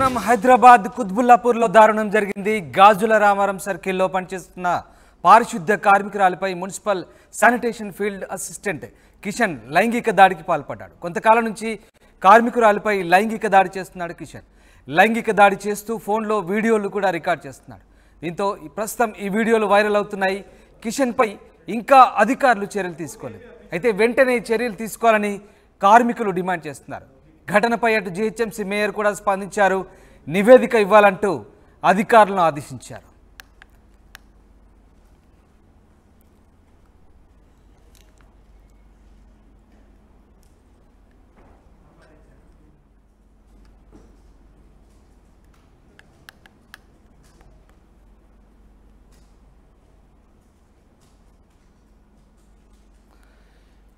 ప్రస్తుతం హైదరాబాద్ కుత్బుల్లాపూర్లో దారుణం జరిగింది. గాజుల రామారం సర్కిల్లో పనిచేస్తున్న పారిశుద్ధ్య కార్మికురాలిపై municipal sanitation field assistant Kishan లైంగిక దాడికి పాల్పడ్డాడు. కొంతకాలం నుంచి కార్మికురాలిపై లైంగిక దాడి చేస్తున్నాడు కిషన్. లైంగిక దాడి చేస్తూ ఫోన్లో వీడియోలు కూడా రికార్డ్ చేస్తున్నాడు. దీంతో ప్రస్తుతం ఈ వీడియోలు వైరల్ అవుతున్నాయి. కిషన్పై ఇంకా అధికారులు చర్యలు తీసుకోలేదు. అయితే వెంటనే చర్యలు తీసుకోవాలని కార్మికులు డిమాండ్ చేస్తున్నారు. ఘటనపై అటు జీహెచ్ఎంసీ మేయర్ కూడా స్పందించారు. నివేదిక ఇవ్వాలంటూ అధికారులను ఆదేశించారు.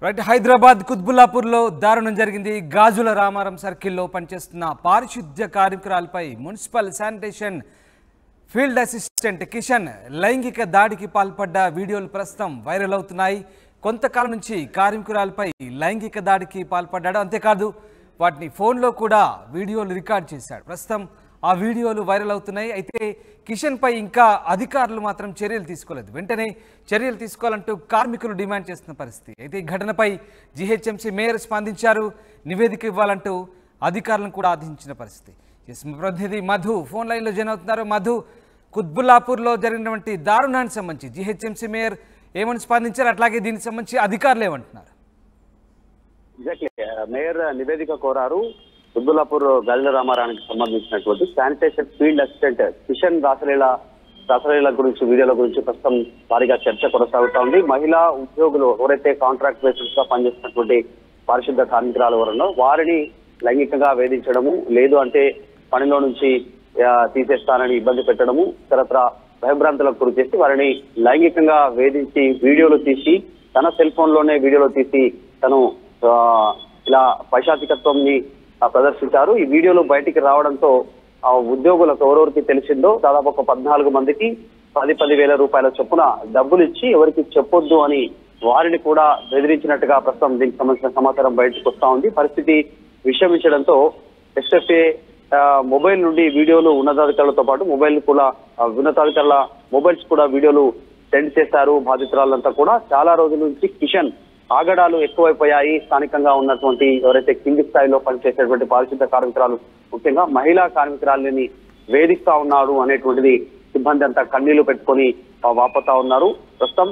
రైట్, హైదరాబాద్ కుత్బుల్లాపూర్లో దారుణం జరిగింది. గాజుల రామారం సర్కిల్లో పనిచేస్తున్న పారిశుద్ధ్య కార్మికురాలపై municipal sanitation field assistant Kishan లైంగిక దాడికి పాల్పడ్డ వీడియోలు ప్రస్తుతం వైరల్ అవుతున్నాయి. కొంతకాలం నుంచి కార్మికురాలపై లైంగిక దాడికి పాల్పడ్డాడు. అంతేకాదు వాటిని ఫోన్లో కూడా వీడియోలు రికార్డ్ చేశాడు. ప్రస్తుతం ఆ వీడియోలు వైరల్ అవుతున్నాయి. అయితే కిషన్పై ఇంకా అధికారులు మాత్రం చర్యలు తీసుకోలేదు. వెంటనే చర్యలు తీసుకోవాలంటూ కార్మికులు డిమాండ్ చేస్తున్న పరిస్థితి. అయితే ఈ ఘటనపై జీహెచ్ఎంసీ మేయర్ స్పందించారు. నివేదిక ఇవ్వాలంటూ అధికారులను కూడా ఆదేశించిన పరిస్థితి. ప్రతినిధి మధు ఫోన్ లైన్లో జాయిన్ అవుతున్నారు. మధు, కుత్బుల్లాపూర్లో జరిగినటువంటి దారుణానికి సంబంధించి జీహెచ్ఎంసీ మేయర్ ఏమని స్పందించారు, అట్లాగే దీనికి సంబంధించి అధికారులు ఏమంటున్నారు? మేయర్ నివేదిక కోరారు. కుత్బుల్లాపూర్ గాజుల రామారానికి సంబంధించినటువంటి శానిటేషన్ ఫీల్డ్ అసిస్టెంట్ కిషన్ రాసలీల గురించి వీడియోల గురించి ప్రస్తుతం భారీగా చర్చ కొనసాగుతా ఉంది. మహిళా ఉద్యోగులు ఎవరైతే కాంట్రాక్ట్ బేసిస్ గా పనిచేస్తున్నటువంటి పారిశుద్ధ కార్మికురాలు ఎవరన్నా వారిని లైంగికంగా వేధించడము, లేదు అంటే పనిలో నుంచి తీసేస్తానని ఇబ్బంది పెట్టడము, తరతర భయభ్రాంతులకు గురి చేసి వారిని లైంగికంగా వేధించి వీడియోలు తీసి తన సెల్ ఫోన్ లోనే వీడియోలు తీసి తను ఇలా పైశాచికత్వంని ప్రదర్శించారు. ఈ వీడియోలు బయటికి రావడంతో ఆ ఉద్యోగులకు ఎవరెవరికి తెలిసిందో దాదాపు ఒక 14 మందికి 10,000 రూపాయల చొప్పున డబ్బులు ఇచ్చి ఎవరికి చెప్పొద్దు అని వారిని కూడా బెదిరించినట్టుగా ప్రస్తుతం దీనికి సంబంధించిన సమాచారం బయటకు వస్తా ఉంది. పరిస్థితి విషమించడంతో ఎస్ఎఫ్ఏ మొబైల్ నుండి వీడియోలు ఉన్నతాధికారులతో పాటు మొబైల్ కూడా ఉన్నతాధికారుల మొబైల్స్ కూడా వీడియోలు సెండ్ చేశారు. బాధితురాలంతా కూడా చాలా రోజుల నుంచి కిషన్ ఆగడాలు ఎక్కువైపోయాయి. స్థానికంగా ఉన్నటువంటి ఎవరైతే కింది స్థాయిలో పనిచేసేటువంటి పారిశుద్ధ కార్మికురాలు, ముఖ్యంగా మహిళా కార్మికురాలని వేధిస్తా ఉన్నాడు అనేటువంటిది సిబ్బంది అంతా కన్నీళ్లు పెట్టుకొని వాపోతా ఉన్నారు. ప్రస్తుతం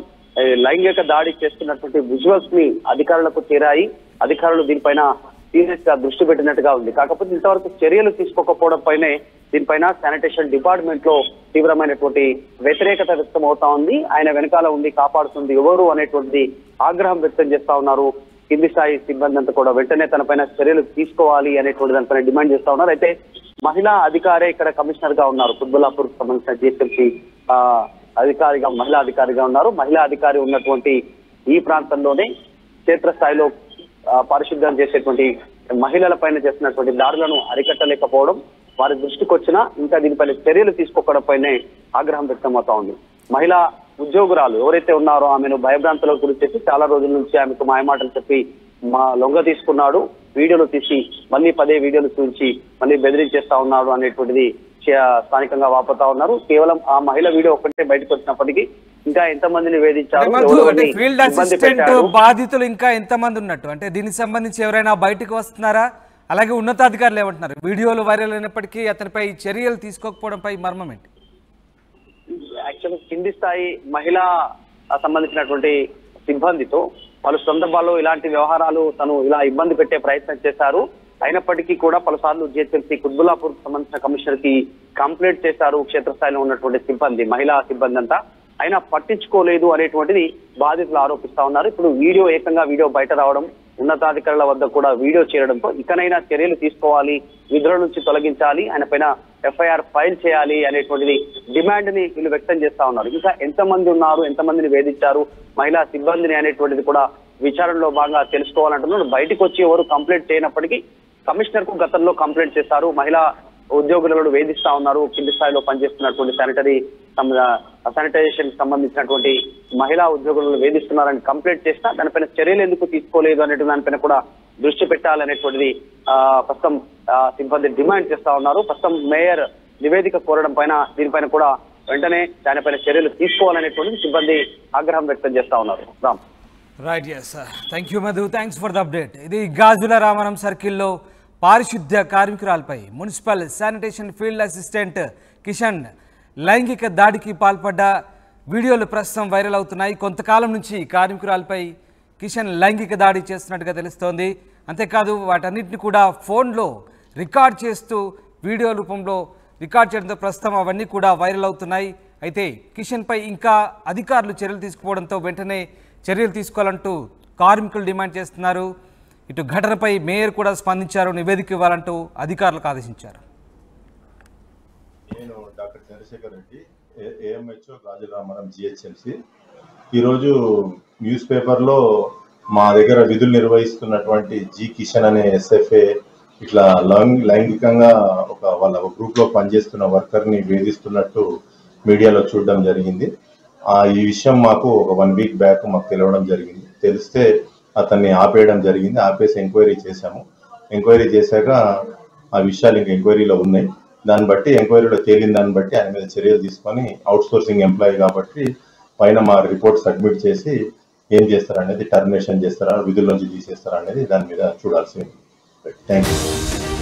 లైంగిక దాడి చేస్తున్నటువంటి విజువల్స్ ని అధికారులకు చేరాయి. అధికారులు దీనిపైన సీరియస్ గా దృష్టి పెట్టినట్టుగా ఉంది. కాకపోతే ఇంతవరకు చర్యలు తీసుకోకపోవడం పైనే దీనిపైన శానిటేషన్ డిపార్ట్మెంట్ లో తీవ్రమైనటువంటి వ్యతిరేకత వ్యక్తం అవుతా ఉంది. ఆయన వెనకాల ఉంది, కాపాడుతుంది ఎవరు అనేటువంటి ఆగ్రహం వ్యక్తం చేస్తా ఉన్నారు. కింది స్థాయి సిబ్బంది అంతా కూడా వెంటనే తనపైన చర్యలు తీసుకోవాలి అనేటువంటి దానిపైన డిమాండ్ చేస్తా ఉన్నారు. అయితే మహిళా అధికారే ఇక్కడ కమిషనర్ గా ఉన్నారు. కుత్బుల్లాపూర్ సంబంధించిన జీహెచ్ఎంసీ మహిళా అధికారిగా ఉన్నారు. మహిళా అధికారి ఉన్నటువంటి ఈ ప్రాంతంలోనే క్షేత్రస్థాయిలో పారిశుద్ధ్యం చేసేటువంటి మహిళల పైన చేస్తున్నటువంటి దాడులను అరికట్టలేకపోవడం, వారి దృష్టికి వచ్చినా ఇంకా దీనిపైన చర్యలు తీసుకోవడం పైనే ఆగ్రహం వ్యక్తం అవుతా ఉంది. మహిళా ఉద్యోగురాలు ఎవరైతే ఉన్నారో ఆమెను భయభ్రాంతులకు గురి చేసి చాలా రోజుల నుంచి ఆమెకు మాయమాటలు చెప్పి లొంగ తీసుకున్నాడు. వీడియోలు తీసి మళ్ళీ పదే వీడియోలు చూపించి మళ్ళీ బెదిరించేస్తా ఉన్నాడు అనేటువంటిది స్థానికంగా వాపోతా ఉన్నారు. కేవలం ఆ మహిళ వీడియో ఒక్కటే బయటకు వచ్చినప్పటికీ ఇంకా ఎంతమందిని వేధించారు, ఫీల్డ్ అసిస్టెంట్ బాధితులు ఇంకా ఎంతమంది ఉన్నట్టు, అంటే దీనికి సంబంధించి ఎవరైనా బయటకు వస్తున్నారా? అలాగే ఉన్నతాధికారులు ఏమంటున్నారు? వీడియోలు వైరల్ అయినప్పటికీ అతనిపై చర్యలు తీసుకోకపోవడంపై మర్మం ఏంటి? యాక్చువల్గా కింది స్థాయి మహిళా సంబంధించినటువంటి సిబ్బందితో పలు సందర్భాల్లో ఇలాంటి వ్యవహారాలు తను ఇలా ఇబ్బంది పెట్టే ప్రయత్నం చేశారు. అయినప్పటికీ కూడా పలుసార్లు జీహెచ్ఎంసీ కుత్బుల్లాపూర్ సంబంధించిన కమిషనర్ కి కంప్లైంట్ చేశారు క్షేత్రస్థాయిలో ఉన్నటువంటి సిబ్బంది, మహిళా సిబ్బంది అంతా. అయినా పట్టించుకోలేదు అనేటువంటిది బాధితులు ఆరోపిస్తా ఉన్నారు. ఇప్పుడు ఏకంగా వీడియో బయట రావడం, ఉన్నతాధికారుల వద్ద కూడా వీడియో చేరడంతో ఇకనైనా చర్యలు తీసుకోవాలి, విధుల నుంచి తొలగించాలి, ఆయన పైన ఎఫ్ఐఆర్ ఫైల్ చేయాలి అనేటువంటిది డిమాండ్ ని వీళ్ళు వ్యక్తం చేస్తా ఉన్నారు. ఇంకా ఎంతమంది ఉన్నారు, ఎంతమందిని వేధించారు మహిళా సిబ్బందిని అనేటువంటిది కూడా విచారణలో బాగా తెలుసుకోవాలంటున్నారు. బయటకు వచ్చి ఎవరు కంప్లైంట్ చేయనప్పటికీ కమిషనర్ కు గతంలో కంప్లైంట్ చేశారు. మహిళా ఉద్యోగులను వేధిస్తా ఉన్నారు, కింది స్థాయిలో పనిచేస్తున్నటువంటి శానిటైజేషన్ సంబంధించినటువంటి మహిళా ఉద్యోగులను వేధిస్తున్నారని కంప్లైంట్ చేసినా దానిపైన చర్యలు ఎందుకు తీసుకోలేదు అనే దానిపైన కూడా దృష్టి పెట్టాలనేటువంటిది ప్రస్తుతం సిబ్బంది డిమాండ్ చేస్తా ఉన్నారు. ప్రస్తుతం మేయర్ నివేదిక కోరడం పైన దీనిపైన కూడా వెంటనే దానిపైన చర్యలు తీసుకోవాలనేటువంటిది సిబ్బంది ఆగ్రహం వ్యక్తం చేస్తా ఉన్నారు. Ram. Right, yes, thank you Madhu, thanks for the update. ఇది గాజుల రామారం సర్కిల్లో పారిశుద్ధ్య కార్మికురాలపై municipal sanitation field assistant Kishan లైంగిక దాడికి పాల్పడ్డ వీడియోలు ప్రస్తుతం వైరల్ అవుతున్నాయి. కొంతకాలం నుంచి కార్మికురాలపై కిషన్ లైంగిక దాడి చేస్తున్నట్టుగా తెలుస్తోంది. అంతేకాదు వాటన్నిటిని కూడా ఫోన్లో రికార్డ్ చేస్తూ వీడియో రూపంలో రికార్డ్ చేయడంతో ప్రస్తుతం అవన్నీ కూడా వైరల్ అవుతున్నాయి. అయితే కిషన్పై ఇంకా అధికారులు చర్యలు తీసుకోవడంతో వెంటనే చర్యలు తీసుకోవాలంటూ కార్మికులు డిమాండ్ చేస్తున్నారు. ఇటు ఘటనపై మేయర్ కూడా స్పందించారు, నివేదిక ఇవ్వాలంటూ అధికారులకు ఆదేశించారు. నేను డాక్టర్ చంద్రశేఖర్ రెడ్డి, ఏఎంహెచ్ఓ గాజుల రామారం జిహెచ్ఎంసి. ఈరోజు న్యూస్ పేపర్లో మా దగ్గర విధులు నిర్వహిస్తున్నటువంటి జి కిషన్ అనే ఎస్ఎఫ్ఏ ఇట్లా లైంగికంగా వాళ్ళ గ్రూప్లో పనిచేస్తున్న వర్కర్ని వేధిస్తున్నట్టు మీడియాలో చూడడం జరిగింది. ఈ విషయం మాకు ఒక 1 వీక్ బ్యాక్ మాకు తెలియడం జరిగింది. తెలిస్తే అతన్ని ఆపేయడం జరిగింది. ఆపేసి ఎంక్వైరీ చేశాము. ఎంక్వైరీ చేశాక ఆ విషయాలు ఇంకా ఎంక్వైరీలో ఉన్నాయి. దాన్ని బట్టి ఎంక్వైరీలో తేలిన దాన్ని బట్టి ఆయన మీద చర్యలు తీసుకొని అవుట్సోర్సింగ్ ఎంప్లాయీ కాబట్టి పైన మా రిపోర్ట్ సబ్మిట్ చేసి ఏం చేస్తారనేది, టర్మినేషన్ చేస్తారా, విధుల నుంచి తీసేస్తారా అనేది దాని మీద చూడాల్సి ఉంది. Thank you.